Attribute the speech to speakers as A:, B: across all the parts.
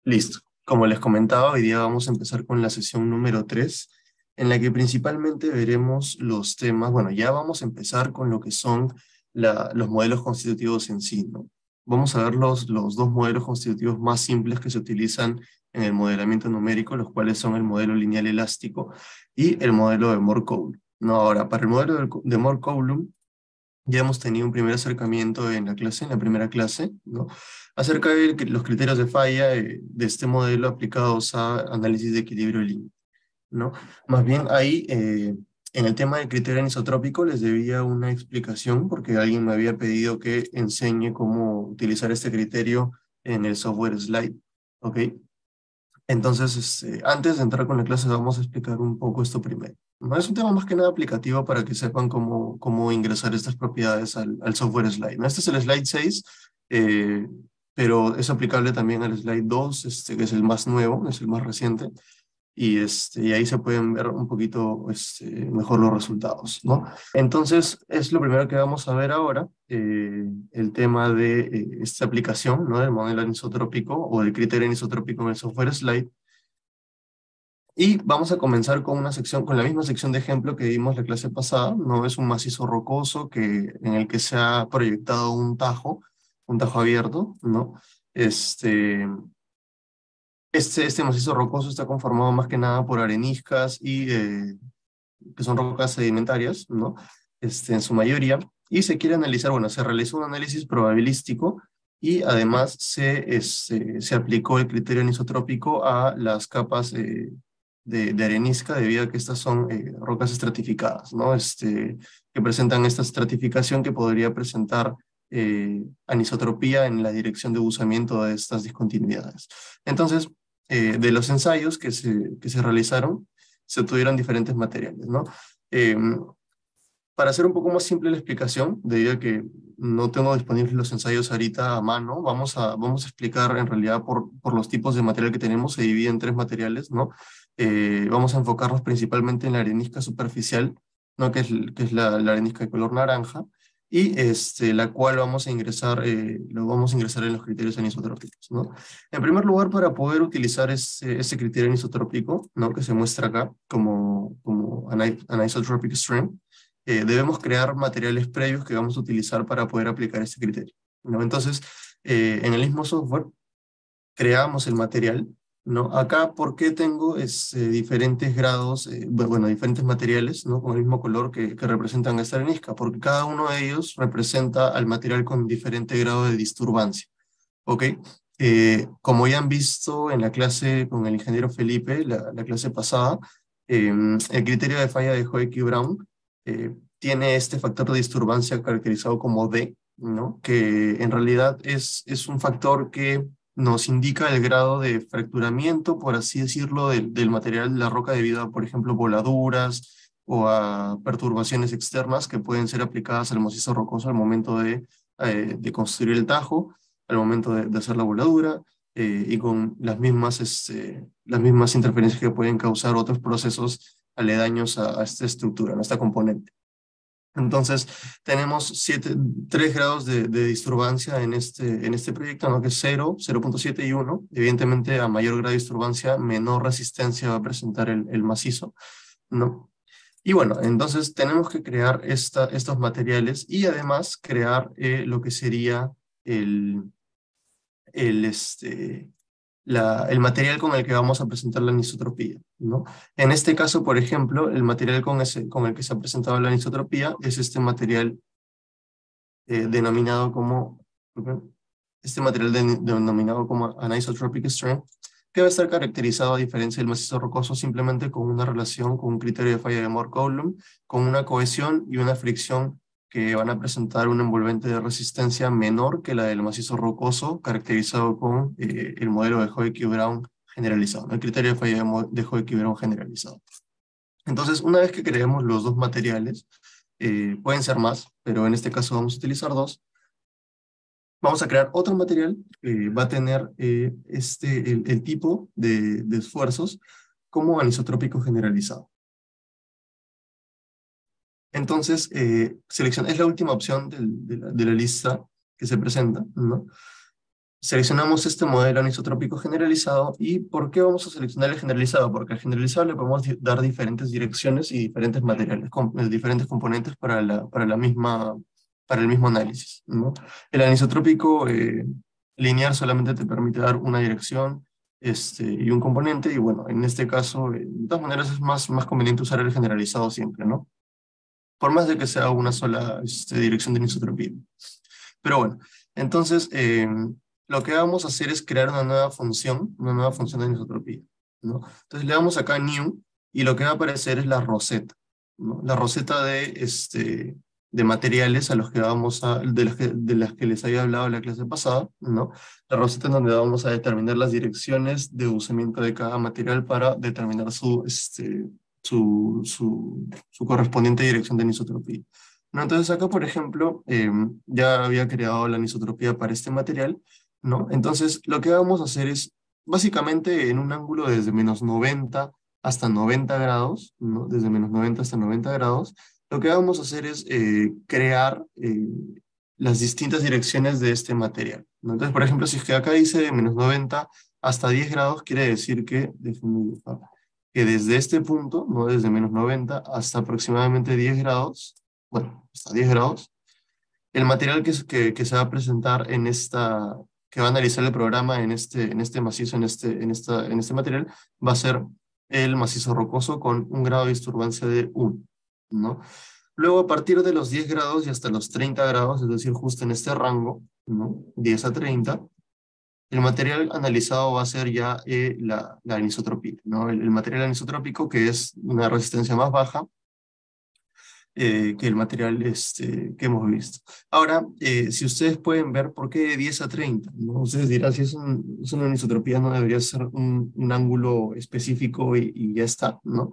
A: Listo. Como les comentaba, hoy día vamos a empezar con la sesión número 3, en la que principalmente veremos los temas, bueno, ya vamos a empezar con lo que son los modelos constitutivos en sí, ¿no? Vamos a ver los dos modelos constitutivos más simples que se utilizan en el modelamiento numérico, los cuales son el modelo lineal elástico y el modelo de Moore-Coulomb. No, ahora, para el modelo de Moore-Coulomb, ya hemos tenido un primer acercamiento en la clase, en la primera clase, ¿no? Acerca de los criterios de falla de este modelo aplicados a análisis de equilibrio límite, ¿no? Más bien ahí, en el tema del criterio anisotrópico, les debía una explicación porque alguien me había pedido que enseñe cómo utilizar este criterio en el software Slide, ¿ok? Entonces, antes de entrar con la clase, vamos a explicar un poco esto primero. No es un tema más que nada aplicativo para que sepan cómo ingresar estas propiedades al software Slide, ¿no? Este es el Slide 6, eh, pero es aplicable también al Slide 2, que es el más nuevo, es el más reciente, y ahí se pueden ver un poquito mejor los resultados, ¿no? Entonces, es lo primero que vamos a ver ahora, el tema de esta aplicación, ¿no? Del modelo anisotrópico o del criterio anisotrópico en el software Slide. Y vamos a comenzar con una sección, con la misma sección de ejemplo que vimos la clase pasada, ¿no? Es un macizo rocoso en el que se ha proyectado un tajo abierto, ¿no? Este, este macizo rocoso está conformado más que nada por areniscas que son rocas sedimentarias, ¿no? En su mayoría. Y se quiere analizar, bueno, se realizó un análisis probabilístico y además se aplicó el criterio anisotrópico a las capas de arenisca debido a que estas son rocas estratificadas, ¿no? Que presentan esta estratificación que podría presentar anisotropía en la dirección de usamiento de estas discontinuidades. Entonces, de los ensayos que se realizaron, se obtuvieron diferentes materiales, ¿no? Eh, para hacer un poco más simple la explicación, debido a que no tengo disponibles los ensayos ahorita a mano, vamos a explicar en realidad por los tipos de material que tenemos, se divide en tres materiales, ¿no? Vamos a enfocarnos principalmente en la arenisca superficial, ¿no? Que es la arenisca de color naranja, y la cual lo vamos a ingresar en los criterios anisotrópicos, ¿no? En primer lugar, para poder utilizar ese criterio anisotrópico, ¿no? Que se muestra acá como anisotropic strength, debemos crear materiales previos que vamos a utilizar para poder aplicar este criterio, ¿no? Entonces, en el mismo software creamos el material, ¿no? Acá, ¿por qué tengo diferentes grados, bueno, diferentes materiales, ¿no? Con el mismo color que representan esta arenisca? Porque cada uno de ellos representa al material con diferente grado de disturbancia, ¿ok? Como ya han visto en la clase con el ingeniero Felipe, la clase pasada, el criterio de falla de Hoekey-Brown tiene este factor de disturbancia caracterizado como D, ¿no? Que en realidad es un factor que nos indica el grado de fracturamiento, por así decirlo, del material de la roca debido a, por ejemplo, voladuras o a perturbaciones externas que pueden ser aplicadas al macizo rocoso al momento de construir el tajo, al momento de hacer la voladura, y con las mismas interferencias que pueden causar otros procesos aledaños a esta estructura, a esta componente. Entonces, tenemos tres grados de disturbancia en este proyecto, ¿no? Que es 0, 0.7 y 1. Evidentemente, a mayor grado de disturbancia, menor resistencia va a presentar el macizo, ¿no? Y bueno, entonces tenemos que crear estos materiales y además crear lo que sería el, el, este, el material con el que vamos a presentar la anisotropía, ¿no? En este caso, por ejemplo, el material con el que se ha presentado la anisotropía es este material denominado como, denominado como anisotropic strength, que va a estar caracterizado a diferencia del macizo rocoso simplemente con una relación, con un criterio de falla de Moore-Coulomb, con una cohesión y una fricción que van a presentar un envolvente de resistencia menor que la del macizo rocoso, caracterizado con el modelo de Hoekey-Brown generalizado, ¿no? El criterio de falla de Hoekey-Brown generalizado. Entonces, una vez que creemos los dos materiales, pueden ser más, pero en este caso vamos a utilizar dos, vamos a crear otro material que va a tener el tipo de esfuerzos como anisotrópico generalizado. Entonces, es la última opción de la lista que se presenta, ¿no? Seleccionamos este modelo anisotrópico generalizado. ¿Y por qué vamos a seleccionar el generalizado? Porque al generalizado le podemos dar diferentes direcciones y diferentes materiales, diferentes componentes para para el mismo análisis, ¿no? El anisotrópico lineal solamente te permite dar una dirección y un componente, y bueno, en este caso, de todas maneras es más conveniente usar el generalizado siempre, ¿no? Por más de que sea una sola dirección de anisotropía. Pero bueno, entonces lo que vamos a hacer es crear una nueva función de anisotropía, ¿no? Entonces le damos acá new y lo que va a aparecer es la roseta, ¿no? La roseta de materiales a los que vamos a, de las que les había hablado en la clase pasada, ¿no? La roseta en donde vamos a determinar las direcciones de usamiento de cada material para determinar su correspondiente dirección de anisotropía. ¿No? Entonces acá, por ejemplo, ya había creado la anisotropía para este material, ¿no? Entonces lo que vamos a hacer es, básicamente en un ángulo desde -90 hasta 90 grados, ¿no? Desde -90 hasta 90 grados, lo que vamos a hacer es crear las distintas direcciones de este material, ¿no? Entonces, por ejemplo, si es que acá dice de -90 hasta 10 grados, quiere decir que, déjenme dibujar, que desde este punto, ¿no? Desde -90 hasta aproximadamente 10 grados, bueno, hasta 10 grados, el material que se va a presentar que va a analizar el programa en este macizo, en este material, va a ser el macizo rocoso con un grado de disturbancia de 1, ¿no? Luego, a partir de los 10 grados y hasta los 30 grados, es decir, justo en este rango, ¿no? 10 a 30, el material analizado va a ser ya la anisotropía, ¿no? El material anisotrópico, que es una resistencia más baja, que el material que hemos visto. Ahora, si ustedes pueden ver por qué de 10 a 30, ¿no? Ustedes dirán, si es una anisotropía no debería ser un ángulo específico y ya está, ¿no?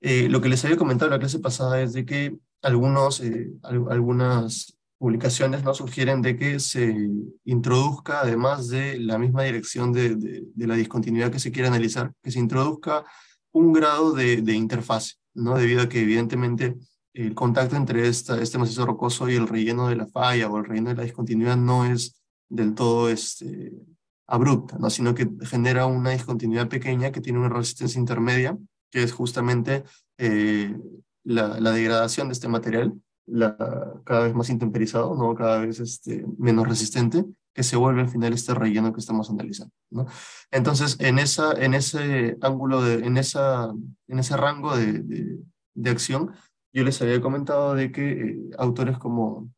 A: Lo que les había comentado en la clase pasada es de que algunas publicaciones no sugieren de que se introduzca, además de la misma dirección de la discontinuidad que se quiere analizar, que se introduzca un grado de interfase, ¿no? Debido a que evidentemente el contacto entre este macizo rocoso y el relleno de la falla o el relleno de la discontinuidad no es del todo abrupta, ¿no? Sino que genera una discontinuidad pequeña que tiene una resistencia intermedia, que es justamente eh, la degradación de este material, cada vez más intemperizado, ¿no? Cada vez menos resistente, que se vuelve al final este relleno que estamos analizando, ¿no? Entonces, en ese ángulo, en ese rango de acción, yo les había comentado de que autores como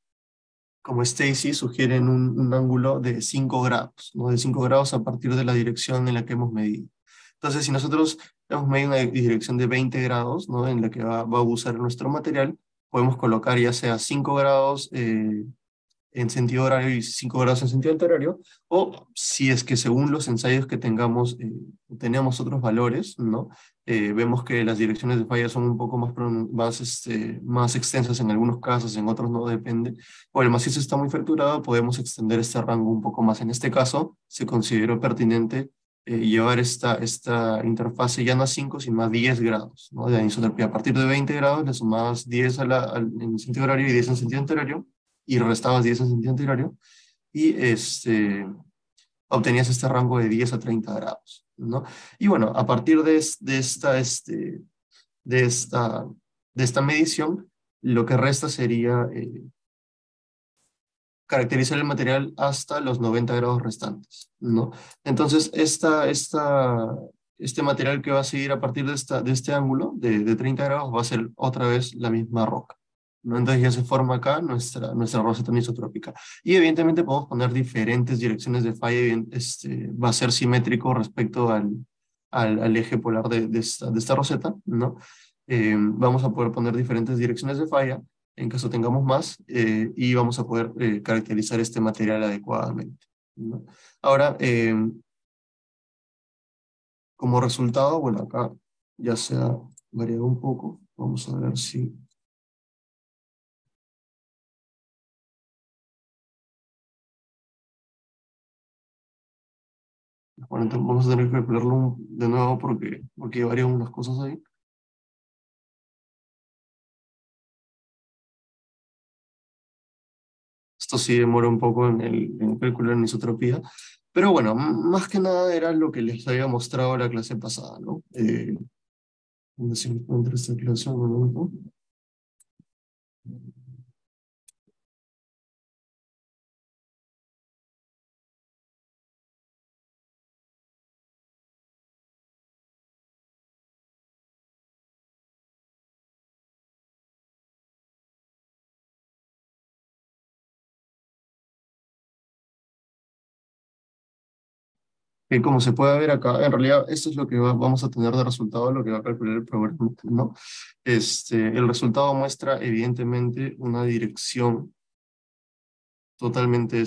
A: Stacy sugieren un ángulo de 5 grados, ¿no? De 5 grados a partir de la dirección en la que hemos medido. Entonces, si nosotros hemos medido una dirección de 20 grados, ¿no? En la que va a usar nuestro material, podemos colocar ya sea 5 grados en sentido horario y 5 grados en sentido antihorario, o si es que según los ensayos que tengamos, tenemos otros valores, ¿no? Vemos que las direcciones de falla son un poco más extensas en algunos casos, en otros no, depende. O el macizo está muy fracturado, podemos extender este rango un poco más. En este caso, se consideró pertinente llevar esta interfase ya no a 5, sino a 10 grados, ¿no? De anisotropía. A partir de 20 grados le sumabas 10 en sentido horario y 10 en sentido antihorario, y restabas 10 en sentido antihorario, y obtenías este rango de 10 a 30 grados, ¿no? Y bueno, a partir de esta, de esta medición, lo que resta sería caracterizar el material hasta los 90 grados restantes, ¿no? Entonces, este material que va a seguir a partir de este ángulo de 30 grados va a ser otra vez la misma roca, ¿no? Entonces ya se forma acá nuestra roseta anisotrópica. Y evidentemente podemos poner diferentes direcciones de falla, y va a ser simétrico respecto al eje polar de esta roseta, ¿no? Vamos a poder poner diferentes direcciones de falla en caso tengamos más, y vamos a poder caracterizar este material adecuadamente, ¿no? Ahora, como resultado, bueno, acá ya se ha variado un poco. Vamos a ver si... Bueno, entonces vamos a tener que calcularlo de nuevo porque varían unas cosas ahí. Esto sí demora un poco en el cálculo de anisotropía, pero bueno, más que nada era lo que les había mostrado la clase pasada, ¿no? ¿Dónde se encuentra esta clase? Un momento. Que como se puede ver acá, en realidad esto es lo que vamos a tener de resultado, lo que va a calcular el programa, ¿no? El resultado muestra evidentemente una dirección totalmente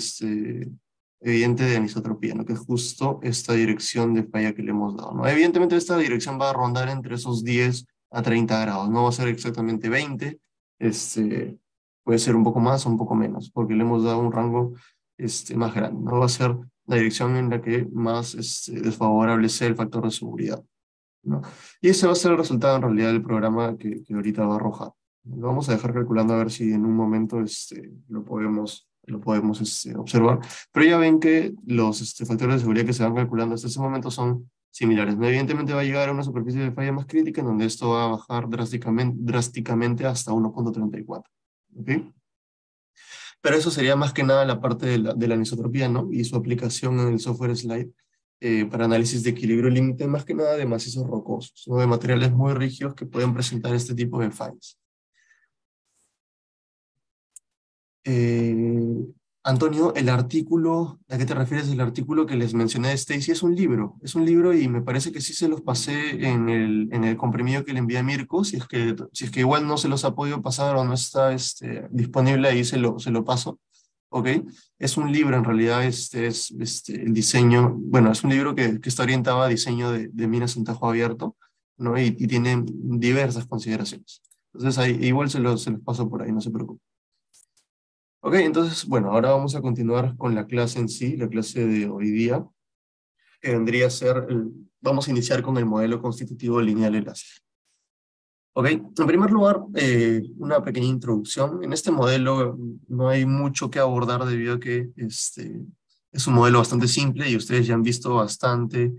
A: evidente de anisotropía, ¿no? Que es justo esta dirección de falla que le hemos dado, ¿no? Evidentemente esta dirección va a rondar entre esos 10 a 30 grados, no va a ser exactamente 20, puede ser un poco más o un poco menos, porque le hemos dado un rango más grande, no va a ser la dirección en la que más desfavorable sea el factor de seguridad, ¿no? Y ese va a ser el resultado en realidad del programa que ahorita va a arrojar. Lo vamos a dejar calculando a ver si en un momento lo podemos observar. Pero ya ven que los factores de seguridad que se van calculando hasta ese momento son similares, ¿no? Evidentemente va a llegar a una superficie de falla más crítica en donde esto va a bajar drásticamente hasta 1,34. ¿Ok? Pero eso sería más que nada la parte de la anisotropía, ¿no? Y su aplicación en el software Slide para análisis de equilibrio límite, más que nada de macizos rocosos, ¿no? De materiales muy rígidos que pueden presentar este tipo de fallas. Eh, Antonio, el artículo, ¿a qué te refieres el artículo que les mencioné de Stacy? Es un libro y me parece que sí se los pasé en el comprimido que le envié a Mirko, si es que igual no se los ha podido pasar o no está disponible, ahí se lo paso, ¿ok? Es un libro, en realidad, es el diseño, bueno, es un libro que está orientado a diseño de minas en tajo abierto, ¿no? Y tiene diversas consideraciones. Entonces, ahí, igual se los paso por ahí, no se preocupe. Ok, entonces, bueno, ahora vamos a continuar con la clase en sí, la clase de hoy día, que vendría a ser, vamos a iniciar con el modelo constitutivo lineal elástico. Ok, en primer lugar, una pequeña introducción. En este modelo no hay mucho que abordar debido a que es un modelo bastante simple y ustedes ya han visto de,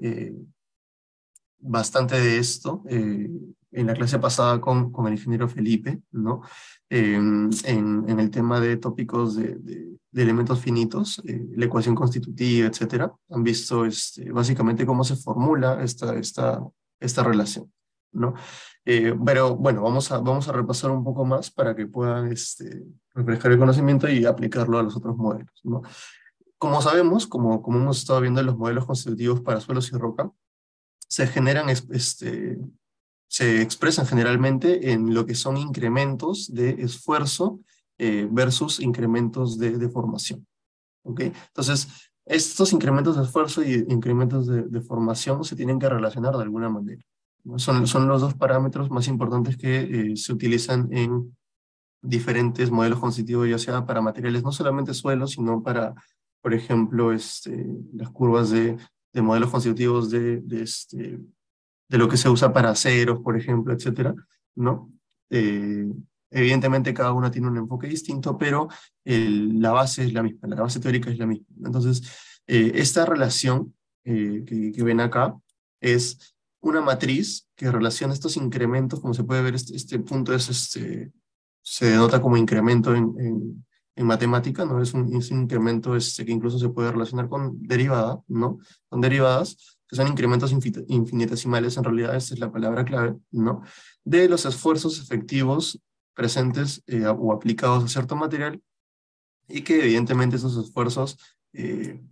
A: eh, bastante de esto en la clase pasada con el ingeniero Felipe, ¿no? En el tema de tópicos de elementos finitos, la ecuación constitutiva, etcétera. Han visto básicamente cómo se formula esta relación, ¿no? Pero bueno, vamos a repasar un poco más para que puedan refrescar el conocimiento y aplicarlo a los otros modelos, ¿no? Como sabemos, como hemos estado viendo en los modelos constitutivos para suelos y roca, se generan, se expresan generalmente en lo que son incrementos de esfuerzo versus incrementos de deformación. ¿Ok? Entonces, estos incrementos de esfuerzo y incrementos de formación se tienen que relacionar de alguna manera, ¿no? Son los dos parámetros más importantes que se utilizan en diferentes modelos constitutivos, ya sea para materiales, no solamente suelos, sino para, por ejemplo, las curvas de modelos constitutivos de lo que se usa para aceros, por ejemplo, etcétera, ¿no? Eh, Evidentemente cada una tiene un enfoque distinto, pero la base es la misma, la base teórica es la misma. Entonces, esta relación que ven acá es una matriz que relaciona estos incrementos, como se puede ver, este punto se denota como incremento en matemática, ¿no? Es un incremento que incluso se puede relacionar con derivada, ¿no? Con derivadas, que son incrementos infinitesimales, en realidad esta es la palabra clave, ¿no? De los esfuerzos efectivos presentes o aplicados a cierto material y que evidentemente esos esfuerzos eh,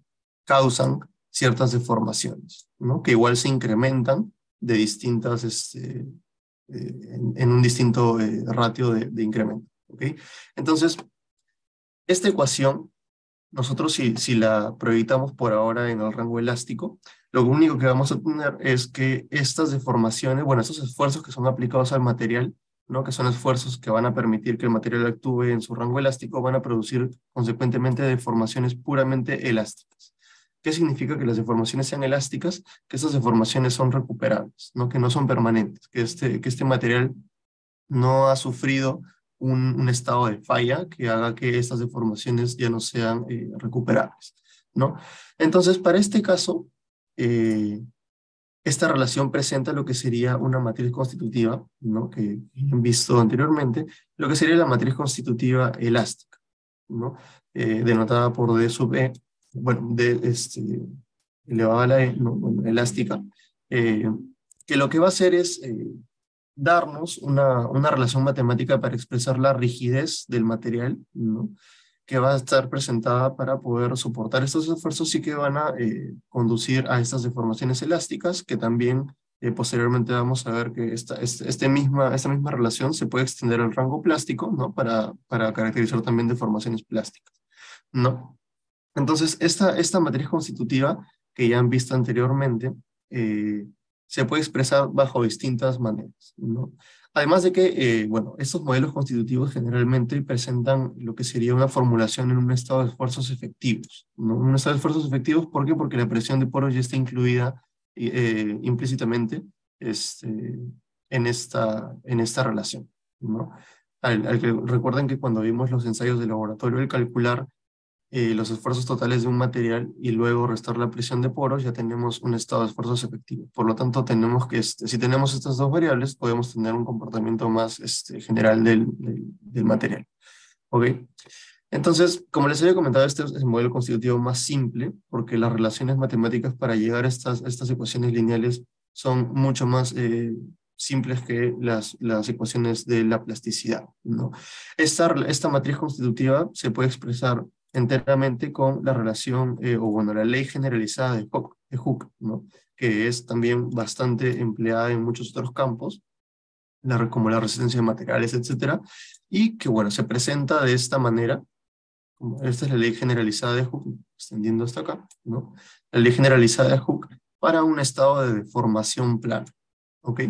A: causan ciertas deformaciones, ¿no? Que igual se incrementan de distintas, en un distinto ratio de incremento, ¿ok? Entonces, esta ecuación nosotros si la proyectamos por ahora en el rango elástico, lo único que vamos a tener es que estas deformaciones, bueno, estos esfuerzos que son aplicados al material, ¿no? Que son esfuerzos que van a permitir que el material actúe en su rango elástico, van a producir consecuentemente deformaciones puramente elásticas. ¿Qué significa que las deformaciones sean elásticas? Que estas deformaciones son recuperables, ¿no? Que no son permanentes, que este material no ha sufrido un estado de falla que haga que estas deformaciones ya no sean recuperables, ¿no? Entonces, para este caso, eh, esta relación presenta lo que sería una matriz constitutiva, ¿no? Que han visto anteriormente, lo que sería la matriz constitutiva elástica, ¿no? Denotada por D sub E, bueno, D elevado a la E, ¿no? Bueno, elástica, eh, que lo que va a hacer es darnos una relación matemática para expresar la rigidez del material, ¿no? Que va a estar presentada para poder soportar estos esfuerzos y que van a conducir a estas deformaciones elásticas, que también posteriormente vamos a ver que esta misma relación se puede extender al rango plástico, ¿no? Para caracterizar también deformaciones plásticas, ¿no? Entonces, esta matriz constitutiva que ya han visto anteriormente, eh, se puede expresar bajo distintas maneras, ¿no? Además de que, bueno, estos modelos constitutivos generalmente presentan lo que sería una formulación en un estado de esfuerzos efectivos, ¿no? Un estado de esfuerzos efectivos, ¿por qué? Porque la presión de poros ya está incluida implícitamente en esta relación, ¿no? Recuerden que cuando vimos los ensayos de laboratorio, el calcular los esfuerzos totales de un material y luego restar la presión de poros, ya tenemos un estado de esfuerzos efectivo. Por lo tanto, tenemos que, si tenemos estas dos variables, podemos tener un comportamiento más general del material. ¿Ok? Entonces, como les había comentado, este es el modelo constitutivo más simple, porque las relaciones matemáticas para llegar a estas ecuaciones lineales son mucho más simples que las ecuaciones de la plasticidad, ¿no? Esta matriz constitutiva se puede expresar enteramente con la relación, o bueno, la ley generalizada de Hooke, ¿no? Que es también bastante empleada en muchos otros campos, como la resistencia de materiales, etcétera, y que, bueno, se presenta de esta manera. Esta es la ley generalizada de Hooke, extendiendo hasta acá, ¿no? La ley generalizada de Hooke para un estado de deformación plana, ¿ok?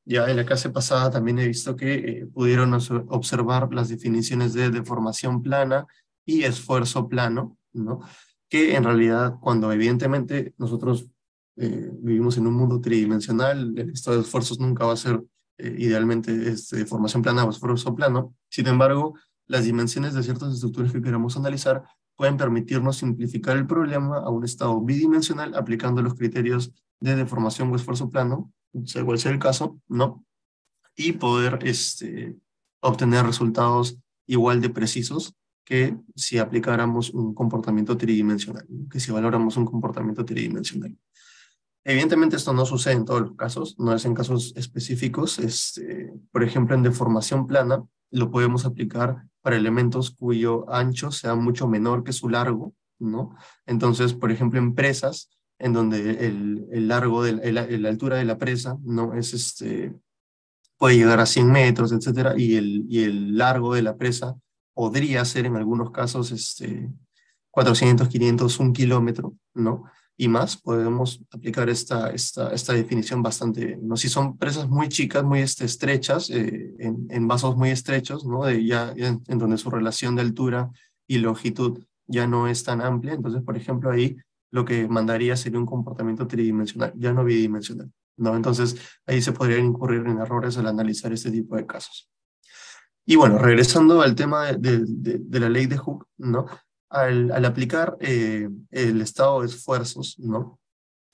A: Ya en la clase pasada también he visto que pudieron observar las definiciones de deformación plana y esfuerzo plano, ¿no? Que en realidad, cuando evidentemente nosotros vivimos en un mundo tridimensional, el estado de esfuerzos nunca va a ser idealmente deformación plana o esfuerzo plano. Sin embargo, las dimensiones de ciertas estructuras que queramos analizar pueden permitirnos simplificar el problema a un estado bidimensional aplicando los criterios de deformación o esfuerzo plano, sea cual sea el caso, ¿no? Y poder obtener resultados igual de precisos que si aplicáramos un comportamiento tridimensional, ¿no? Que si valoramos un comportamiento tridimensional. Evidentemente esto no sucede en todos los casos, no es en casos específicos. Por ejemplo, en deformación plana lo podemos aplicar para elementos cuyo ancho sea mucho menor que su largo, ¿no? Entonces, por ejemplo, en presas, en donde el largo, la altura de la presa, ¿no? Puede llegar a 100 metros, etcétera, y el largo de la presa podría ser en algunos casos 400, 500, 1 kilómetro, ¿no? Y más, podemos aplicar esta definición bastante, ¿no? Si son presas muy chicas, muy estrechas, en vasos muy estrechos, ¿no? En donde su relación de altura y longitud ya no es tan amplia, entonces, por ejemplo, ahí lo que mandaría sería un comportamiento tridimensional, ya no bidimensional, ¿no? Entonces, ahí se podrían incurrir en errores al analizar este tipo de casos. Y bueno, regresando al tema de la ley de Hooke, ¿no? Al aplicar el estado de esfuerzos, ¿no?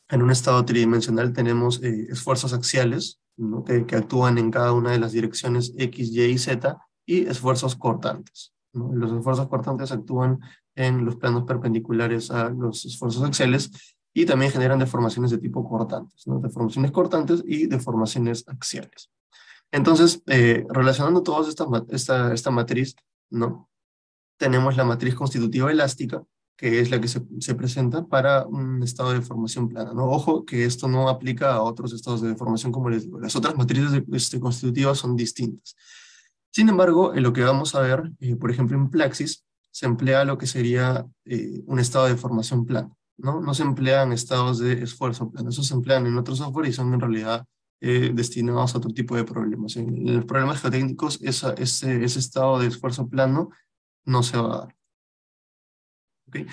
A: En un estado tridimensional tenemos esfuerzos axiales, ¿no? Que actúan en cada una de las direcciones X, Y y Z, y esfuerzos cortantes, ¿no? Los esfuerzos cortantes actúan en los planos perpendiculares a los esfuerzos axiales y también generan deformaciones de tipo cortantes, ¿no? Deformaciones cortantes y deformaciones axiales. Entonces, relacionando todas esta matriz, ¿no? Tenemos la matriz constitutiva elástica, que es la que se presenta para un estado de deformación plana, ¿no? Ojo que esto no aplica a otros estados de deformación, como les digo. Las otras matrices constitutivas son distintas. Sin embargo, en lo que vamos a ver, por ejemplo, en Plaxis, se emplea lo que sería un estado de deformación plana, ¿no? No se emplean estados de esfuerzo plano, esos se emplean en otro software y son en realidad destinados a otro tipo de problemas. En los problemas geotécnicos, ese estado de esfuerzo plano no se va a dar. ¿Okay?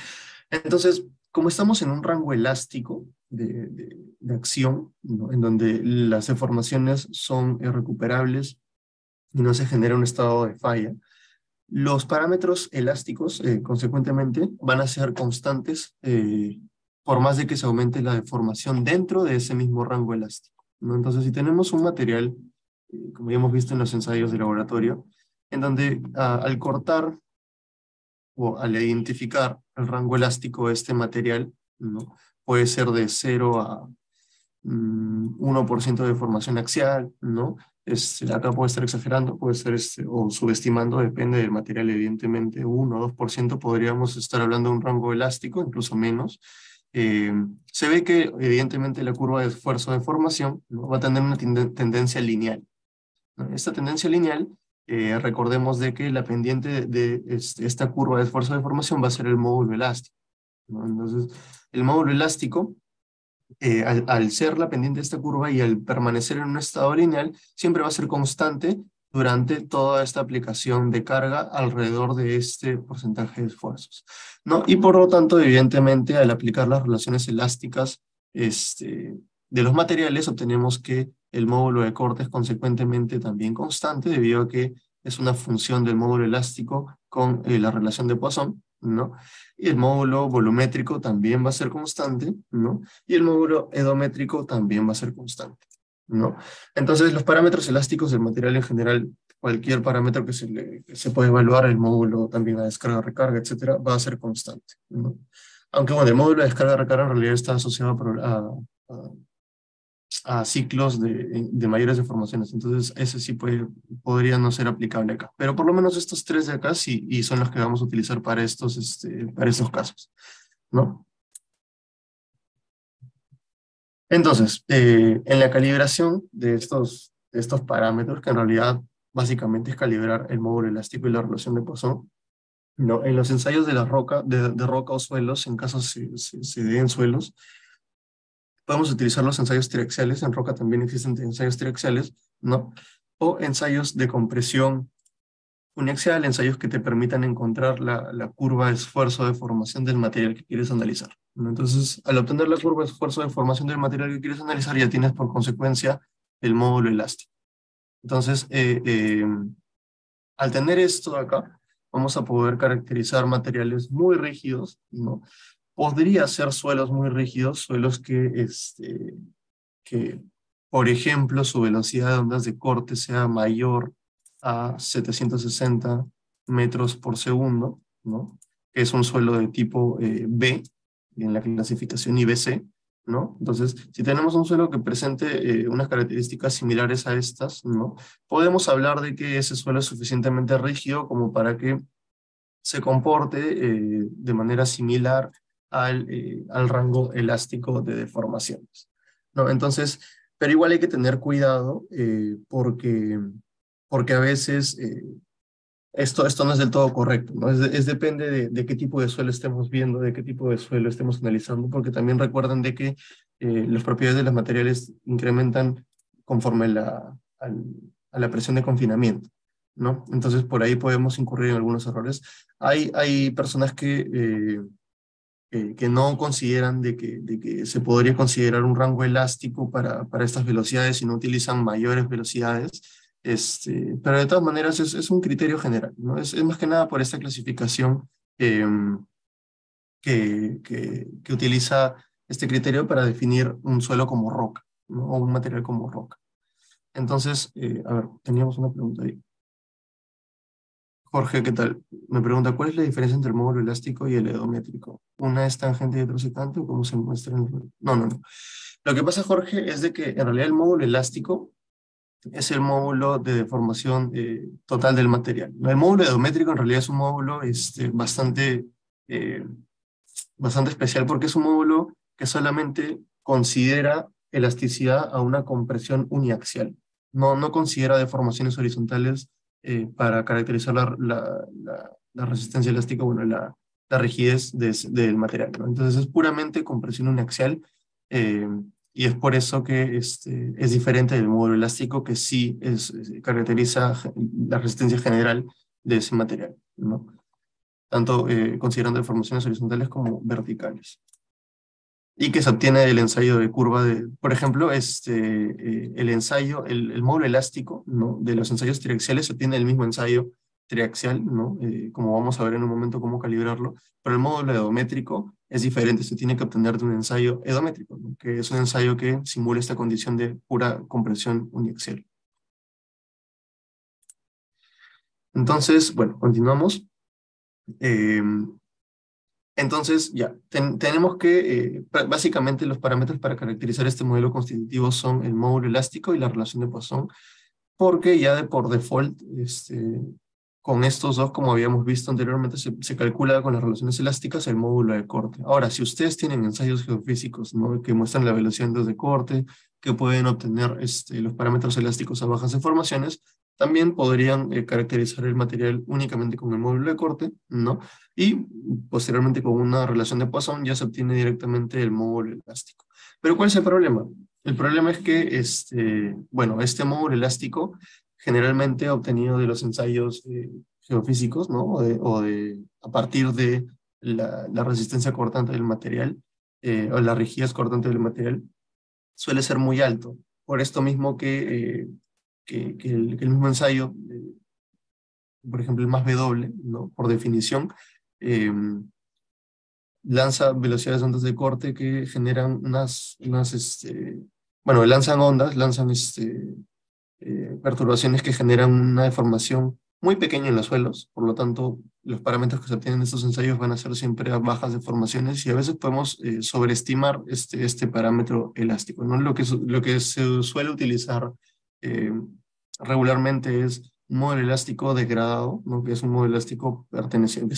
A: Entonces, como estamos en un rango elástico de acción, ¿no? En donde las deformaciones son recuperables y no se genera un estado de falla, los parámetros elásticos, consecuentemente, van a ser constantes por más de que se aumente la deformación dentro de ese mismo rango elástico, ¿no? Entonces, si tenemos un material, como ya hemos visto en los ensayos de laboratorio, en donde al cortar o al identificar el rango elástico de este material, ¿no? Puede ser de 0 a 1% de deformación axial, ¿no? Acá puede estar exagerando, puede ser o subestimando, depende del material, evidentemente 1 o 2% podríamos estar hablando de un rango elástico, incluso menos. Eh, Se ve que evidentemente la curva de esfuerzo de formación, ¿no? Va a tener una tendencia lineal, ¿no? Esta tendencia lineal, recordemos de que la pendiente de esta curva de esfuerzo de formación va a ser el módulo elástico, ¿no? Entonces, el módulo elástico al ser la pendiente de esta curva y al permanecer en un estado lineal, siempre va a ser constante durante toda esta aplicación de carga alrededor de este porcentaje de esfuerzos, ¿no? Y por lo tanto, evidentemente, al aplicar las relaciones elásticas de los materiales, obtenemos que el módulo de corte es consecuentemente también constante, debido a que es una función del módulo elástico con la relación de Poisson, ¿no? Y el módulo volumétrico también va a ser constante, ¿no? Y el módulo edométrico también va a ser constante, ¿no? Entonces, los parámetros elásticos del material en general, cualquier parámetro que se puede evaluar, el módulo también la descarga, recarga, etcétera, va a ser constante, ¿no? Aunque, bueno, el módulo de descarga, recarga en realidad está asociado a ciclos de mayores deformaciones, entonces ese sí podría no ser aplicable acá. Pero por lo menos estos tres de acá sí, y son los que vamos a utilizar para estos casos, ¿no? Entonces, en la calibración de estos parámetros, que en realidad básicamente es calibrar el módulo elástico y la relación de Poisson, ¿no? En los ensayos de la roca, de roca o suelos, en caso se den suelos, podemos utilizar los ensayos triaxiales, en roca también existen ensayos triaxiales, ¿no? O ensayos de compresión uniaxial, ensayos que te permitan encontrar la curva de esfuerzo de formación del material que quieres analizar, ¿no? Entonces, al obtener la curva de esfuerzo de formación del material que quieres analizar, ya tienes por consecuencia el módulo elástico. Entonces, al tener esto acá, vamos a poder caracterizar materiales muy rígidos, ¿no? Podría ser suelos muy rígidos, suelos que, por ejemplo, su velocidad de ondas de corte sea mayor a 760 metros por segundo, ¿no? Que es un suelo de tipo B, en la clasificación IBC, ¿no? Entonces, si tenemos un suelo que presente unas características similares a estas, ¿no? Podemos hablar de que ese suelo es suficientemente rígido como para que se comporte de manera similar al rango elástico de deformaciones, ¿no? Entonces, pero igual hay que tener cuidado porque a veces esto no es del todo correcto, ¿no? Depende de qué tipo de suelo estemos viendo, de qué tipo de suelo estemos analizando, porque también recuerden de que las propiedades de los materiales incrementan conforme a la presión de confinamiento, ¿no? Entonces por ahí podemos incurrir en algunos errores. Hay personas que no consideran de que se podría considerar un rango elástico para estas velocidades y no utilizan mayores velocidades, pero de todas maneras es un criterio general, ¿no? Es más que nada por esta clasificación eh, que utiliza este criterio para definir un suelo como roca, ¿no? O un material como roca. Entonces, a ver, teníamos una pregunta ahí. Jorge, ¿qué tal? Me pregunta, ¿cuál es la diferencia entre el módulo elástico y el edométrico? ¿Una es tangente y otra secante o cómo se muestra en el... No, no, no. Lo que pasa, Jorge, es de que en realidad el módulo elástico es el módulo de deformación total del material. El módulo edométrico en realidad es un módulo eh, bastante especial porque es un módulo que solamente considera elasticidad a una compresión uniaxial. No considera deformaciones horizontales para caracterizar la resistencia elástica, bueno, la rigidez del material, ¿no? Entonces es puramente compresión uniaxial eh, y es por eso que es diferente del módulo elástico que sí caracteriza la resistencia general de ese material, ¿no? Tanto considerando deformaciones horizontales como verticales. y que se obtiene del ensayo de curva de, por ejemplo, el ensayo, el módulo elástico, ¿no? De los ensayos triaxiales se obtiene el mismo ensayo triaxial, ¿no? Como vamos a ver en un momento cómo calibrarlo, pero el módulo edométrico es diferente, se tiene que obtener de un ensayo edométrico, ¿no? Que es un ensayo que simula esta condición de pura compresión uniaxial. Entonces, bueno, continuamos. Eh, Entonces, ya, tenemos que, básicamente los parámetros para caracterizar este modelo constitutivo son el módulo elástico y la relación de Poisson, porque ya de por default, con estos dos, como habíamos visto anteriormente, se calcula con las relaciones elásticas el módulo de corte. Ahora, si ustedes tienen ensayos geofísicos, ¿no? Que muestran la velocidad de corte, que pueden obtener los parámetros elásticos a bajas deformaciones, también podrían caracterizar el material únicamente con el módulo de corte, ¿no? Y posteriormente con una relación de Poisson ya se obtiene directamente el módulo elástico. Pero ¿cuál es el problema? El problema es que, bueno, este módulo elástico generalmente obtenido de los ensayos geofísicos, ¿no? A partir de la resistencia cortante del material, o la rigidez cortante del material, suele ser muy alto. Por esto mismo que el mismo ensayo, por ejemplo, el más W, ¿no? Por definición, eh, lanza velocidades de ondas de corte que generan bueno, lanzan ondas, lanzan perturbaciones que generan una deformación muy pequeña en los suelos, por lo tanto, los parámetros que se obtienen en estos ensayos van a ser siempre a bajas deformaciones y a veces podemos sobreestimar este parámetro elástico, ¿no? Lo que se suele utilizar eh, regularmente es un módulo elástico degradado, ¿no? Que es un módulo elástico perteneciente,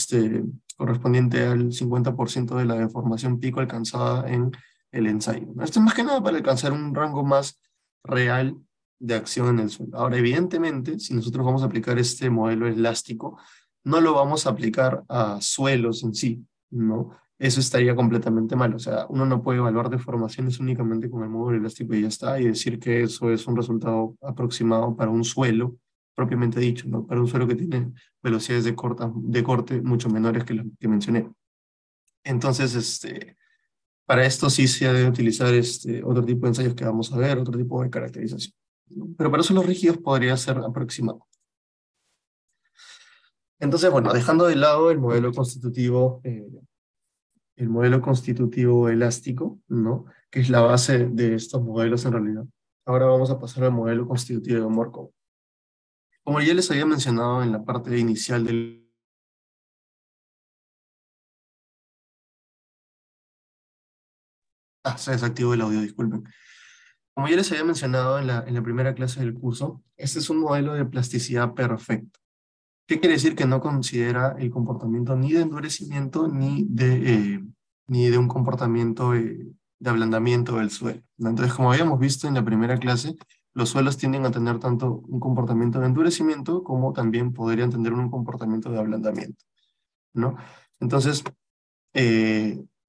A: correspondiente al 50% de la deformación pico alcanzada en el ensayo, ¿no? Esto es más que nada para alcanzar un rango más real de acción en el suelo. Ahora, evidentemente, si nosotros vamos a aplicar este modelo elástico, no lo vamos a aplicar a suelos en sí, ¿no? Eso estaría completamente mal. O sea, uno no puede evaluar deformaciones únicamente con el módulo elástico y ya está, y decir que eso es un resultado aproximado para un suelo, propiamente dicho, ¿no? Para un suelo que tiene velocidades de corte mucho menores que las que mencioné. Entonces, para esto sí se debe utilizar otro tipo de ensayos que vamos a ver, otro tipo de caracterización, ¿no? Pero para eso los rígidos podría ser aproximado. Entonces, bueno, dejando de lado el modelo constitutivo elástico, ¿no? Que es la base de estos modelos en realidad. Ahora vamos a pasar al modelo constitutivo de Markov. Como ya les había mencionado en la parte inicial del... Ah, se desactivó el audio, disculpen. Como ya les había mencionado en la primera clase del curso, este es un modelo de plasticidad perfecta. ¿Qué quiere decir? Que no considera el comportamiento ni de endurecimiento ni de un comportamiento de ablandamiento del suelo, ¿no? Entonces, como habíamos visto en la primera clase, los suelos tienden a tener tanto un comportamiento de endurecimiento como también podrían tener un comportamiento de ablandamiento, ¿no? Entonces,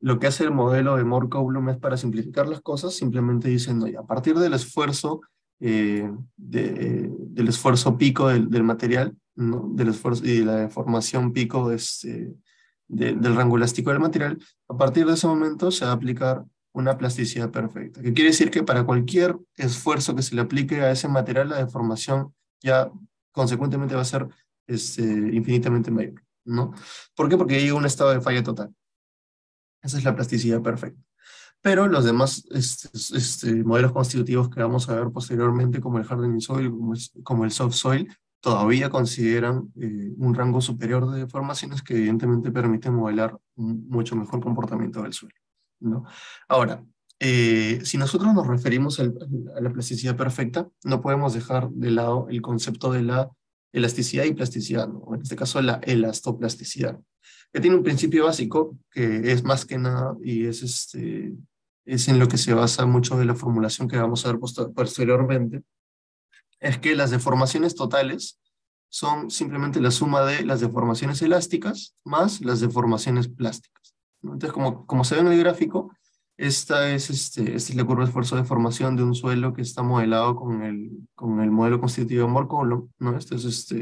A: lo que hace el modelo de Moore-Coulomb es para simplificar las cosas, simplemente diciendo, a partir del esfuerzo, del esfuerzo pico del material, ¿no? Del esfuerzo y de la deformación pico del rango elástico del material, a partir de ese momento se va a aplicar una plasticidad perfecta, que quiere decir que para cualquier esfuerzo que se le aplique a ese material, la deformación ya consecuentemente va a ser infinitamente mayor, ¿no? ¿Por qué? Porque llega a un estado de falla total. Esa es la plasticidad perfecta. Pero los demás modelos constitutivos que vamos a ver posteriormente, como el hardening soil, como el soft soil, todavía consideran un rango superior de deformaciones que evidentemente permiten modelar un mucho mejor comportamiento del suelo, ¿no? Ahora, si nosotros nos referimos a la plasticidad perfecta, no podemos dejar de lado el concepto de la elasticidad y plasticidad, ¿no? En este caso la elastoplasticidad, que tiene un principio básico que es más que nada, y es en lo que se basa mucho de la formulación que vamos a ver posteriormente, es que las deformaciones totales son simplemente la suma de las deformaciones elásticas más las deformaciones plásticas, ¿no? Entonces, como se ve en el gráfico, esta es la curva de esfuerzo de formación de un suelo que está modelado con el modelo constitutivo de Moore-Coulomb, ¿no? Este es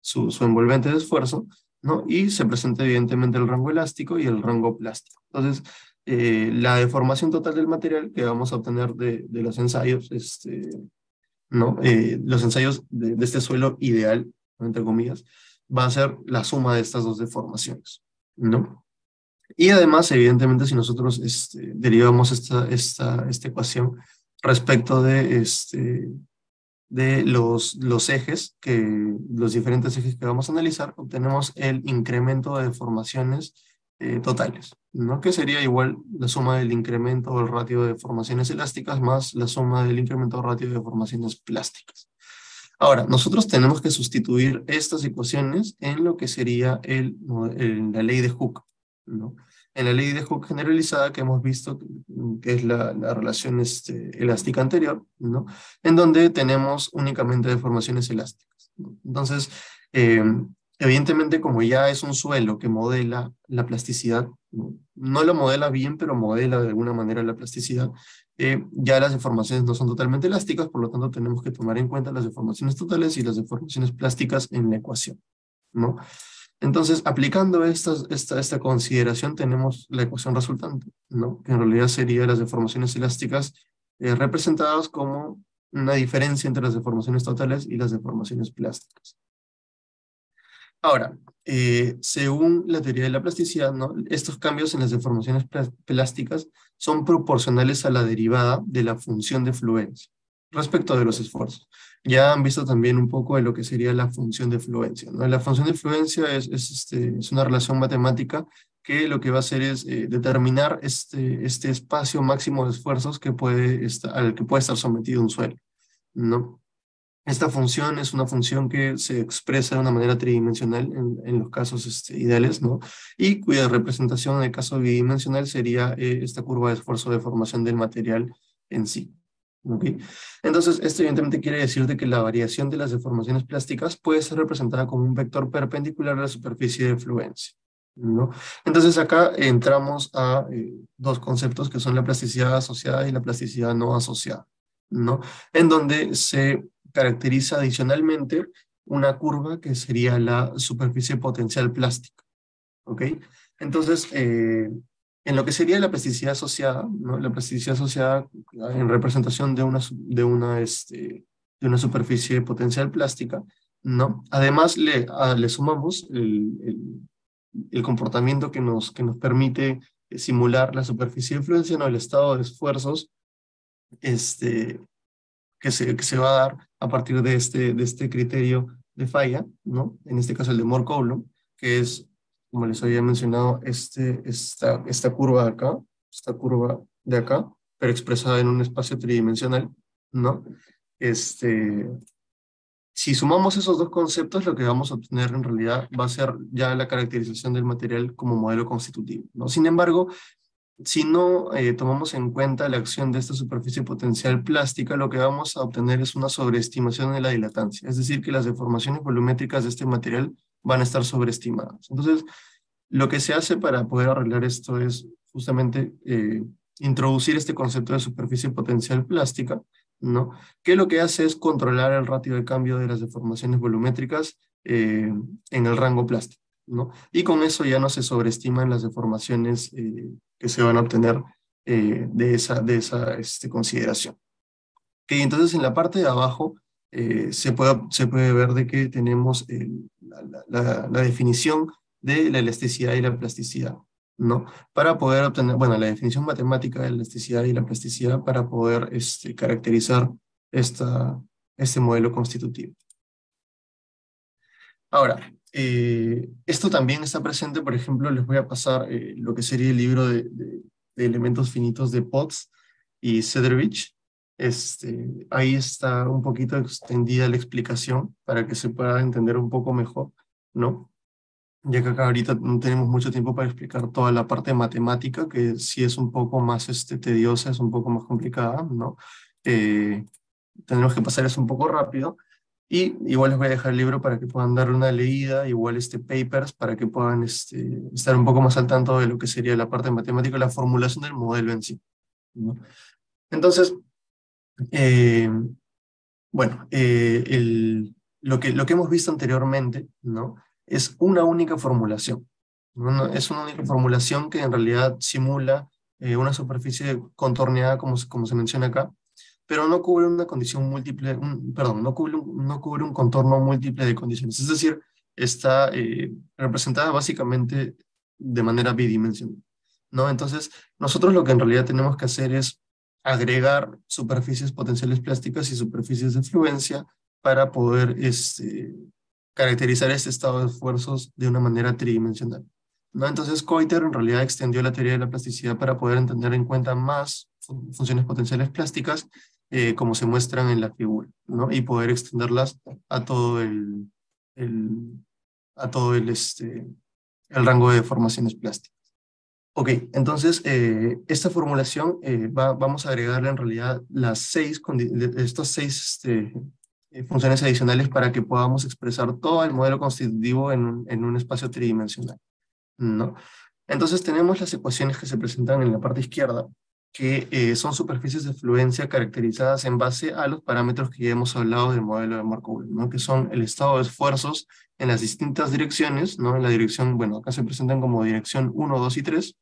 A: su envolvente de esfuerzo, ¿no? Y se presenta evidentemente el rango elástico y el rango plástico. Entonces, la deformación total del material que vamos a obtener de los ensayos, ¿no? Los ensayos de este suelo ideal, ¿no? Entre comillas, va a ser la suma de estas dos deformaciones, ¿no? Y además, evidentemente, si nosotros derivamos esta ecuación respecto de los ejes, los diferentes ejes que vamos a analizar, obtenemos el incremento de deformaciones totales, ¿no? Que sería igual la suma del incremento o el ratio de deformaciones elásticas más la suma del incremento o ratio de deformaciones plásticas. Ahora, nosotros tenemos que sustituir estas ecuaciones en lo que sería la ley de Hooke, ¿no? En la ley de Hooke generalizada que hemos visto, que es la relación elástica anterior, ¿no? En donde tenemos únicamente deformaciones elásticas, ¿no? Entonces, eh, evidentemente, como ya es un suelo que modela la plasticidad, no lo modela bien, pero modela de alguna manera la plasticidad, ya las deformaciones no son totalmente elásticas, por lo tanto tenemos que tomar en cuenta las deformaciones totales y las deformaciones plásticas en la ecuación, ¿no? Entonces, aplicando esta consideración, tenemos la ecuación resultante, ¿no? Que en realidad sería las deformaciones elásticas representadas como una diferencia entre las deformaciones totales y las deformaciones plásticas. Ahora, según la teoría de la plasticidad, ¿no? Estos cambios en las deformaciones plásticas son proporcionales a la derivada de la función de fluencia respecto de los esfuerzos. Ya han visto también un poco de lo que sería la función de fluencia, ¿no? La función de fluencia es una relación matemática que lo que va a hacer es determinar este espacio máximo de esfuerzos al que puede estar sometido un suelo, ¿no? Esta función es una función que se expresa de una manera tridimensional en los casos ideales, ¿no? Y cuya representación en el caso bidimensional sería esta curva de esfuerzo de formación del material en sí. ¿Ok? Entonces, esto evidentemente quiere decir de que la variación de las deformaciones plásticas puede ser representada como un vector perpendicular a la superficie de fluencia, ¿no? Entonces acá entramos a dos conceptos que son la plasticidad asociada y la plasticidad no asociada, ¿no? En donde se caracteriza adicionalmente una curva que sería la superficie potencial plástica, ¿ok? Entonces, en lo que sería la plasticidad asociada, ¿no? La plasticidad asociada en representación de una superficie potencial plástica, ¿no? Además le sumamos el comportamiento que nos permite simular la superficie de influencia, ¿no? El estado de esfuerzos, este, que se va a dar a partir de este criterio de falla, ¿no? En este caso el de Moore-Coulomb, que es, como les había mencionado, esta curva de acá, esta curva de acá, pero expresada en un espacio tridimensional, ¿no? Este, si sumamos esos dos conceptos, lo que vamos a obtener en realidad va a ser ya la caracterización del material como modelo constitutivo, ¿no? Sin embargo, si no tomamos en cuenta la acción de esta superficie potencial plástica, lo que vamos a obtener es una sobreestimación de la dilatancia, es decir, que las deformaciones volumétricas de este material van a estar sobreestimadas. Entonces, lo que se hace para poder arreglar esto es justamente introducir este concepto de superficie potencial plástica, ¿no? Que lo que hace es controlar el ratio de cambio de las deformaciones volumétricas en el rango plástico, ¿no? Y con eso ya no se sobreestiman las deformaciones que se van a obtener de esa consideración. Okay, entonces en la parte de abajo se puede ver de que tenemos la definición de la elasticidad y la plasticidad, ¿no? Para poder obtener, bueno, la definición matemática de la elasticidad y la plasticidad para poder caracterizar este modelo constitutivo. Ahora, esto también está presente, por ejemplo, les voy a pasar lo que sería el libro de elementos finitos de Potts y Cederich. Ahí está un poquito extendida la explicación para que se pueda entender un poco mejor, ¿no? Ya que acá ahorita no tenemos mucho tiempo para explicar toda la parte matemática, que sí es un poco más tediosa, es un poco más complicada, ¿no? Tenemos que pasar eso un poco rápido. Y igual les voy a dejar el libro para que puedan darle una leída, igual papers para que puedan estar un poco más al tanto de lo que sería la parte matemática, la formulación del modelo en sí, ¿no? Entonces, eh, bueno, lo que hemos visto anteriormente, ¿no? Es una única formulación, ¿no? Es una única formulación que en realidad simula una superficie contorneada como se menciona acá, pero no cubre una condición múltiple, perdón, no cubre un contorno múltiple de condiciones. Es decir, está representada básicamente de manera bidimensional, ¿no? Entonces, nosotros lo que en realidad tenemos que hacer es agregar superficies potenciales plásticas y superficies de fluencia para poder caracterizar este estado de esfuerzos de una manera tridimensional, ¿no? Entonces, Coiter en realidad extendió la teoría de la plasticidad para poder entender en cuenta más funciones potenciales plásticas, como se muestran en la figura, ¿no? Y poder extenderlas a todo el, a todo el rango de deformaciones plásticas. Ok, entonces esta formulación vamos a agregarle en realidad estas seis funciones adicionales para que podamos expresar todo el modelo constitutivo en un espacio tridimensional, ¿no? Entonces tenemos las ecuaciones que se presentan en la parte izquierda, que son superficies de fluencia caracterizadas en base a los parámetros que ya hemos hablado del modelo de Markov, ¿no? Que son el estado de esfuerzos en las distintas direcciones, ¿no? En la dirección, bueno, acá se presentan como dirección 1, 2 y 3,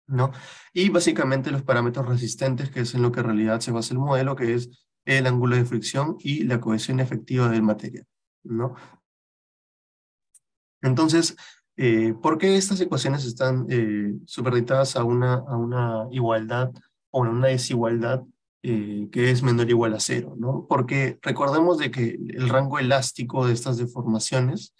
A: ¿no? Y básicamente los parámetros resistentes, que es en lo que en realidad se basa el modelo, que es el ángulo de fricción y la cohesión efectiva del material, ¿no? Entonces, ¿por qué estas ecuaciones están superditadas a una igualdad o a una desigualdad que es menor o igual a cero, ¿no? Porque recordemos de que el rango elástico de estas deformaciones,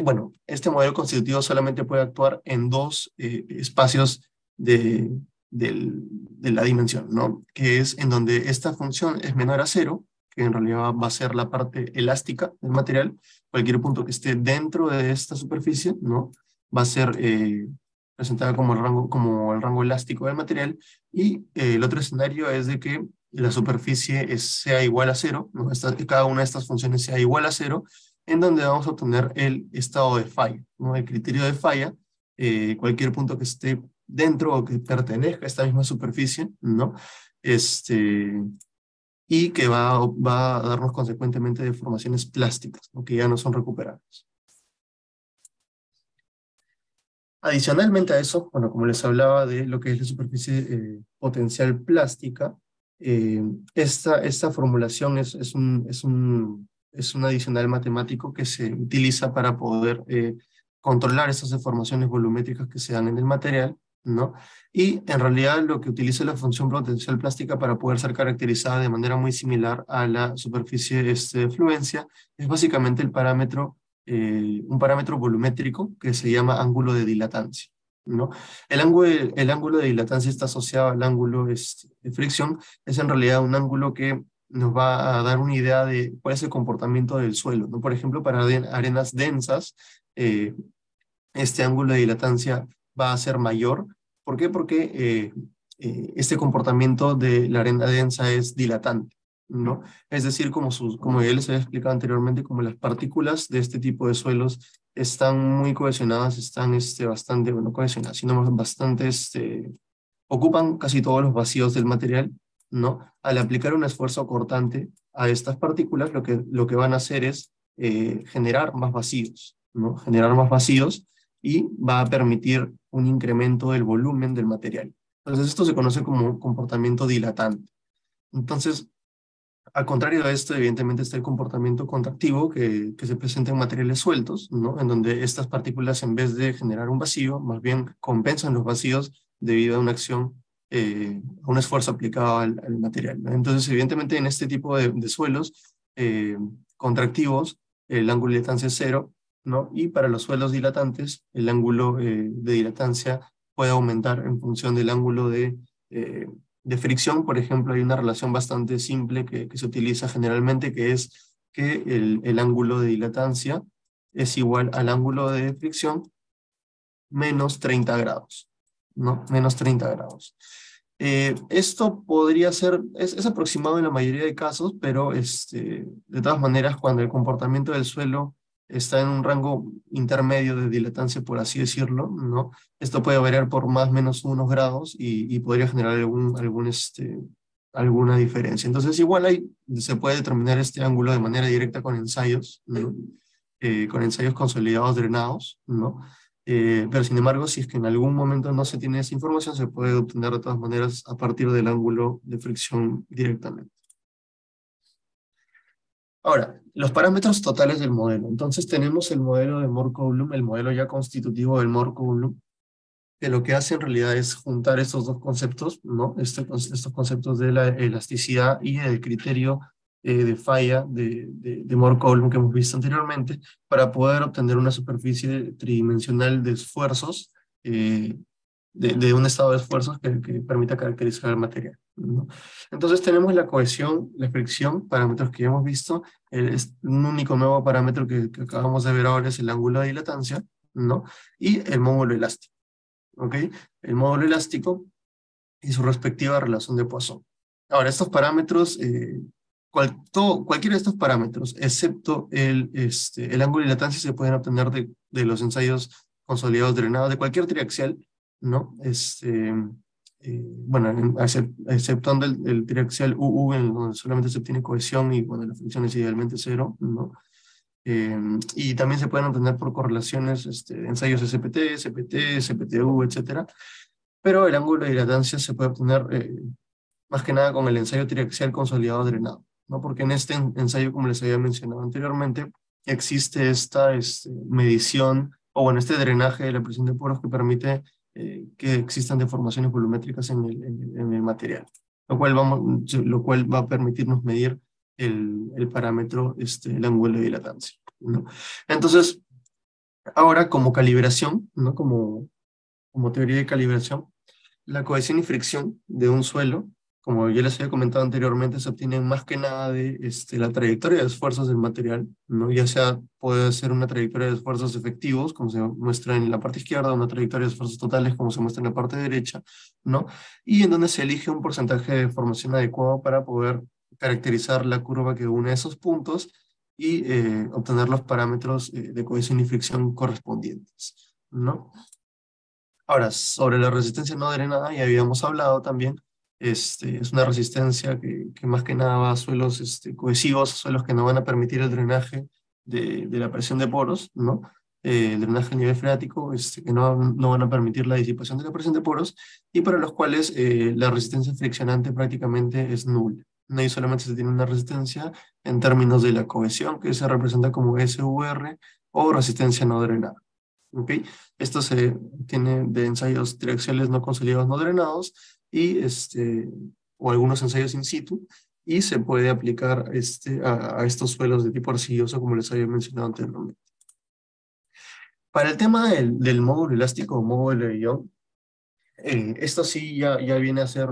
A: bueno, este modelo constitutivo solamente puede actuar en dos espacios de, de la dimensión, ¿no? Que es en donde esta función es menor a cero, que en realidad va a ser la parte elástica del material. Cualquier punto que esté dentro de esta superficie, ¿no? Va a ser presentada como el rango elástico del material, y el otro escenario es de que la superficie sea igual a cero, ¿no? Cada una de estas funciones sea igual a cero, en donde vamos a obtener el estado de falla, ¿no? El criterio de falla, cualquier punto que esté dentro o que pertenezca a esta misma superficie, ¿no? Este, y que va a darnos consecuentemente deformaciones plásticas, ¿no? Que ya no son recuperables. Adicionalmente a eso, bueno, como les hablaba de lo que es la superficie potencial plástica, eh, esta formulación es un adicional matemático que se utiliza para poder controlar esas deformaciones volumétricas que se dan en el material, ¿no? Y en realidad lo que utiliza la función potencial plástica para poder ser caracterizada de manera muy similar a la superficie de fluencia es básicamente un parámetro volumétrico que se llama ángulo de dilatancia, ¿no? El ángulo de dilatancia está asociado al ángulo de fricción, es en realidad un ángulo que nos va a dar una idea de cuál es el comportamiento del suelo, ¿no? Por ejemplo, para arenas densas, eh, este ángulo de dilatancia va a ser mayor. ¿Por qué? Porque este comportamiento de la arena densa es dilatante, ¿no? Es decir, como ya les había explicado anteriormente, como las partículas de este tipo de suelos están muy cohesionadas, están bastante, bueno, cohesionadas, sino bastante, ocupan casi todos los vacíos del material, ¿no? Al aplicar un esfuerzo cortante a estas partículas, lo que van a hacer es generar más vacíos, ¿no? Generar más vacíos, y va a permitir un incremento del volumen del material. Entonces esto se conoce como comportamiento dilatante. Entonces, al contrario de esto, evidentemente está el comportamiento contractivo que se presenta en materiales sueltos, ¿no? En donde estas partículas, en vez de generar un vacío, más bien compensan los vacíos debido a una acción, a un esfuerzo aplicado al material, ¿no? Entonces, evidentemente, en este tipo de suelos contractivos, el ángulo de dilatancia es cero, ¿no? Y para los suelos dilatantes, el ángulo de dilatancia puede aumentar en función del ángulo eh, de fricción. Por ejemplo, hay una relación bastante simple que se utiliza generalmente, que es que el ángulo de dilatancia es igual al ángulo de fricción menos 30 grados, ¿no? Menos 30 grados. Esto podría ser, es aproximado en la mayoría de casos, pero de todas maneras, cuando el comportamiento del suelo está en un rango intermedio de dilatancia, por así decirlo, ¿no? Esto puede variar por más o menos unos grados, y podría generar alguna diferencia. Entonces, igual se puede determinar este ángulo de manera directa con ensayos, ¿no? Con ensayos consolidados drenados, ¿no? pero sin embargo, si es que en algún momento no se tiene esa información, se puede obtener de todas maneras a partir del ángulo de fricción directamente. Ahora, los parámetros totales del modelo. Entonces tenemos el modelo de Moore-Coulomb, el modelo ya constitutivo del Moore-Coulomb, que lo que hace en realidad es juntar estos dos conceptos, ¿no? Estos conceptos de la elasticidad y el criterio de falla de Moore-Coulomb que hemos visto anteriormente, para poder obtener una superficie tridimensional de esfuerzos, de un estado de esfuerzos que permita caracterizar el material, ¿no? Entonces tenemos la cohesión, la fricción, parámetros que ya hemos visto. Un único nuevo parámetro que acabamos de ver ahora es el ángulo de dilatancia, ¿no? Y el módulo elástico, ¿ok? El módulo elástico y su respectiva relación de Poisson. Ahora, estos parámetros, cualquiera de estos parámetros, excepto el ángulo de dilatancia, se pueden obtener de los ensayos consolidados drenados de cualquier triaxial, ¿no? Bueno, exceptuando el triaxial UU, en donde solamente se obtiene cohesión y bueno, la fricción es idealmente cero, ¿no? Y también se pueden obtener por correlaciones, ensayos SPT, SPT, SPTU, etcétera. Pero el ángulo de dilatancia se puede obtener más que nada con el ensayo triaxial consolidado drenado, ¿no? Porque en este ensayo, como les había mencionado anteriormente, existe esta medición, o bueno, este drenaje de la presión de poros que permite que existan deformaciones volumétricas en el material, lo cual va a permitirnos medir el parámetro, el ángulo de dilatancia, ¿no? Entonces, ahora como calibración, ¿no? Como teoría de calibración, la cohesión y fricción de un suelo, como ya les había comentado anteriormente, se obtienen más que nada de la trayectoria de esfuerzos del material, ¿no? Ya sea puede ser una trayectoria de esfuerzos efectivos, como se muestra en la parte izquierda, una trayectoria de esfuerzos totales, como se muestra en la parte derecha, ¿no? Y en donde se elige un porcentaje de deformación adecuado para poder caracterizar la curva que une esos puntos y obtener los parámetros de cohesión y fricción correspondientes, ¿no? Ahora, sobre la resistencia no drenada, ya habíamos hablado también. Es una resistencia que más que nada va a suelos cohesivos, suelos que no van a permitir el drenaje de la presión de poros, ¿no? El drenaje a nivel freático, que no van a permitir la disipación de la presión de poros, y para los cuales la resistencia friccionante prácticamente es nula. Ahí solamente se tiene una resistencia en términos de la cohesión, que se representa como SVR, o resistencia no drenada. ¿Ok? Esto se tiene de ensayos triaxiales no consolidados no drenados y o algunos ensayos in situ, y se puede aplicar a estos suelos de tipo arcilloso, como les había mencionado anteriormente. Para el tema del módulo elástico o módulo de Young, esto sí ya viene a ser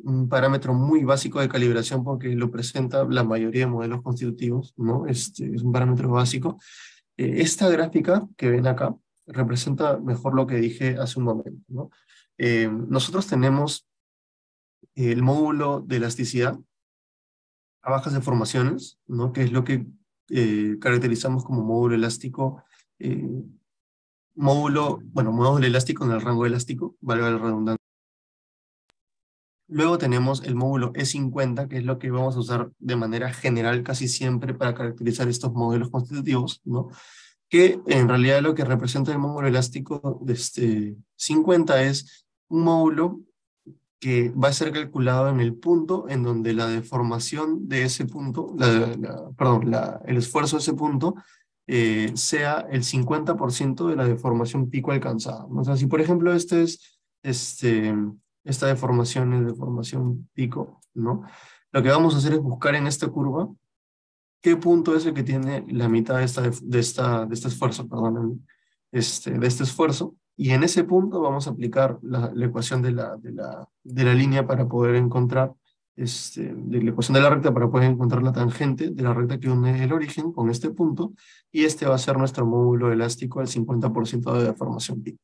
A: un parámetro muy básico de calibración, porque lo presenta la mayoría de modelos constitutivos, ¿no? Es un parámetro básico. Esta gráfica que ven acá representa mejor lo que dije hace un momento, ¿no? Nosotros tenemos el módulo de elasticidad a bajas deformaciones, ¿no? Que es lo que caracterizamos como módulo elástico, eh, módulo elástico en el rango elástico, valga la redundancia. Luego tenemos el módulo E50, que es lo que vamos a usar de manera general casi siempre para caracterizar estos modelos constitutivos, ¿no? Que en realidad lo que representa el módulo elástico de 50 es un módulo que va a ser calculado en el punto en donde la deformación de ese punto, el esfuerzo de ese punto, sea el 50% de la deformación pico alcanzada, ¿no? O sea, si por ejemplo esta deformación es deformación pico, ¿no? Lo que vamos a hacer es buscar en esta curva qué punto es el que tiene la mitad de este esfuerzo, perdón, de este esfuerzo, y en ese punto vamos a aplicar la ecuación de la línea para poder encontrar, de la ecuación de la recta para poder encontrar la tangente de la recta que une el origen con este punto, y este va a ser nuestro módulo elástico al 50% de deformación pi.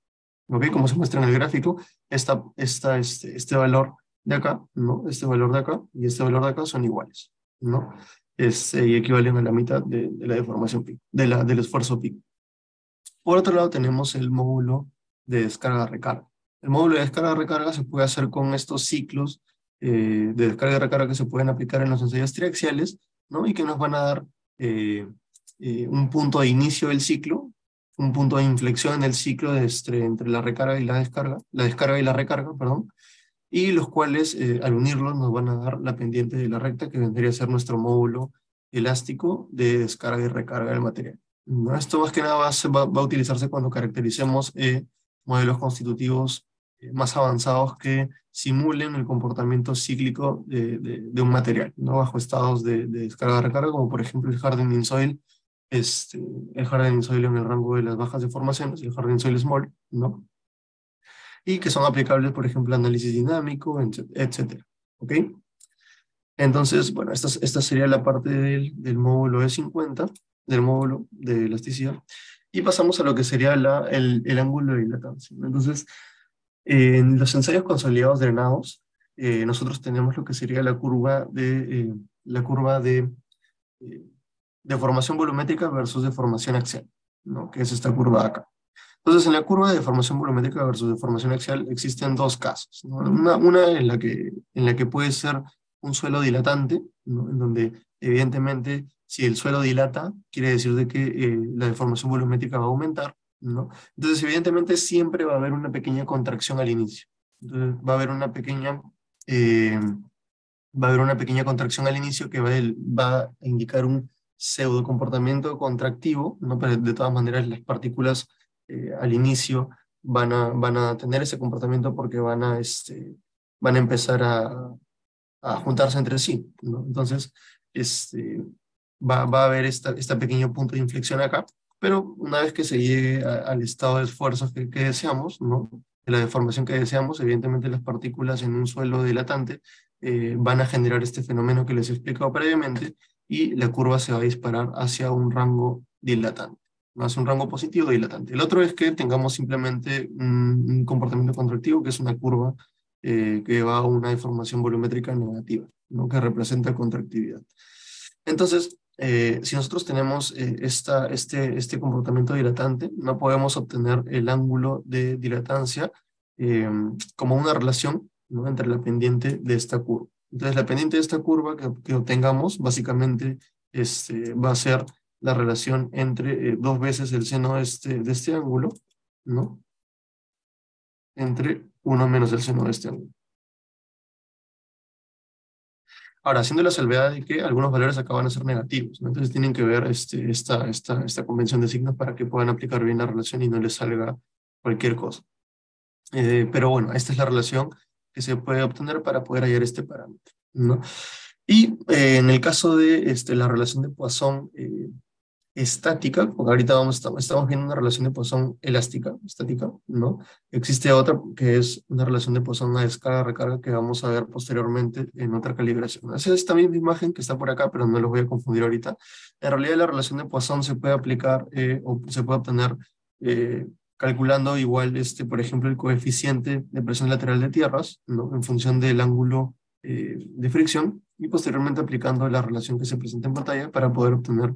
A: ¿Ok? Como se muestra en el gráfico, este valor de acá, ¿no? Este valor de acá y este valor de acá son iguales, ¿no? Y equivalen a la mitad de la deformación pi, del esfuerzo pi. Por otro lado tenemos el módulo de descarga-recarga. El módulo de descarga-recarga se puede hacer con estos ciclos de descarga-recarga que se pueden aplicar en los ensayos triaxiales, ¿no? Y que nos van a dar un punto de inicio del ciclo, un punto de inflexión en el ciclo entre la recarga y la descarga y la recarga, perdón, y los cuales al unirlos nos van a dar la pendiente de la recta que vendría a ser nuestro módulo elástico de descarga y recarga del material. ¿No? Esto más que nada va a utilizarse cuando caractericemos modelos constitutivos más avanzados que simulen el comportamiento cíclico de un material, ¿no? Bajo estados de descarga-recarga, como por ejemplo el hardening soil, el hardening soil en el rango de las bajas deformaciones, el hardening soil small, ¿no? Y que son aplicables, por ejemplo, a análisis dinámico, etcétera. ¿Ok? Entonces, bueno, esta sería la parte del módulo E50, del módulo de elasticidad. Y pasamos a lo que sería el ángulo de dilatancia. Entonces, en los ensayos consolidados drenados, nosotros tenemos lo que sería la curva eh, de deformación volumétrica versus deformación axial, ¿no? Que es esta curva de acá. Entonces, en la curva de deformación volumétrica versus deformación axial existen dos casos, ¿no? Una en la que puede ser un suelo dilatante, ¿no? En donde evidentemente si el suelo dilata, quiere decir de que la deformación volumétrica va a aumentar, ¿no? Entonces, evidentemente siempre va a haber una pequeña contracción al inicio. Entonces, eh, va a haber una pequeña contracción al inicio que va a indicar un pseudo comportamiento contractivo, ¿no? Pero de todas maneras las partículas al inicio van a tener ese comportamiento porque van a empezar a juntarse entre sí, ¿no? Entonces, este, va a haber este pequeño punto de inflexión acá, pero una vez que se llegue al estado de esfuerzo que deseamos, ¿no? De la deformación que deseamos, evidentemente las partículas en un suelo dilatante van a generar este fenómeno que les he explicado previamente y la curva se va a disparar hacia un rango dilatante, ¿no? Hacia un rango positivo dilatante. El otro es que tengamos simplemente un comportamiento contractivo, que es una curva que va a una deformación volumétrica negativa, ¿no? Que representa contractividad. Entonces, si nosotros tenemos este comportamiento dilatante, no podemos obtener el ángulo de dilatancia como una relación, ¿no? Entre la pendiente de esta curva. Entonces, la pendiente de esta curva que obtengamos, básicamente, va a ser la relación entre dos veces el seno de este ángulo, ¿no? Entre 1 menos el seno de este ángulo. Ahora, haciendo la salvedad de que algunos valores acaban a ser negativos, ¿no? Entonces tienen que ver esta convención de signos para que puedan aplicar bien la relación y no les salga cualquier cosa. Pero bueno, esta es la relación que se puede obtener para poder hallar este parámetro, ¿no? Y en el caso de la relación de Poisson estática, porque ahorita estamos viendo una relación de Poisson elástica, estática, ¿no? Existe otra que es una relación de Poisson a descarga-recarga que vamos a ver posteriormente en otra calibración. Es esta misma imagen que está por acá, pero no los voy a confundir ahorita. En realidad la relación de Poisson se puede aplicar o se puede obtener calculando igual, por ejemplo, el coeficiente de presión lateral de tierras, ¿no? En función del ángulo de fricción y posteriormente aplicando la relación que se presenta en pantalla para poder obtener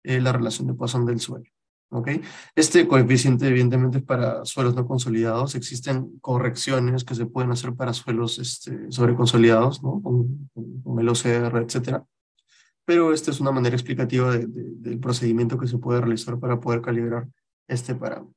A: la relación de Poisson del suelo. ¿Ok? Este coeficiente evidentemente es para suelos no consolidados. Existen correcciones que se pueden hacer para suelos sobreconsolidados, ¿no? Con el OCR, etcétera. Pero esta es una manera explicativa del procedimiento que se puede realizar para poder calibrar este parámetro.